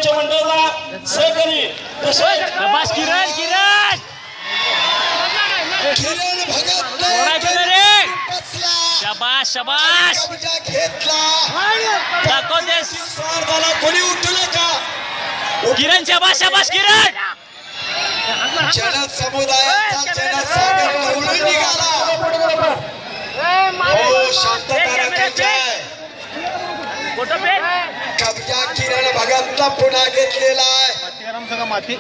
पंच मंडळाला सहकारी शाबास किरण किरण किरण भगत शाबास शाबास घेतला दाखव देस स्वार्थाला कोणी उठू नका किरण शाबास शाबास किरण जन समुदायाचा जनसागर निवडून निघाला हो शांतता राखायची आहे कब्जा किरण भगतला पुन्हा घेतलेला आहे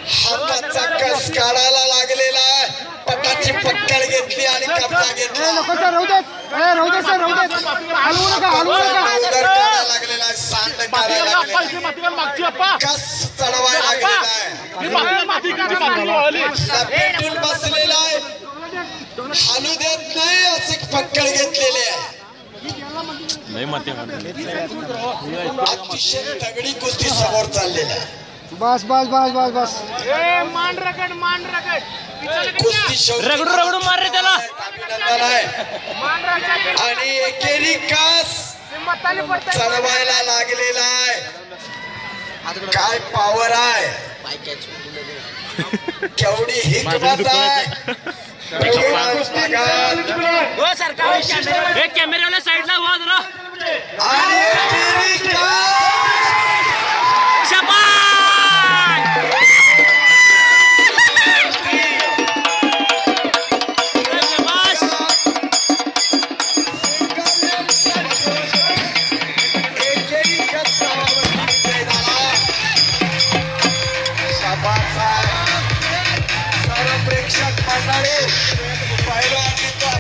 हाताचा कस काढायला लागलेला आहे पटाची पक्कड घेतली आणि कब्जा घेतला लागलेला आहे सांड काढायला लागलेला कस चढवायला लागलेला आहे पेटून बसलेला आहे हालू देत नाही असे पक्कड घेतलेले आहे अतिशय तगडी कुस्ती समोर चाललेला आहे बस बस बस बस बस मान रगड कुस्ती रगडू रगडू मार रे त्याला अभिनंदन आहे आणि एकेरी कास चढवायला लागलेला आहे काय पॉवर आहे केवढी हिकमत आहे कॅमेऱ्याला साईडला व्हा जरा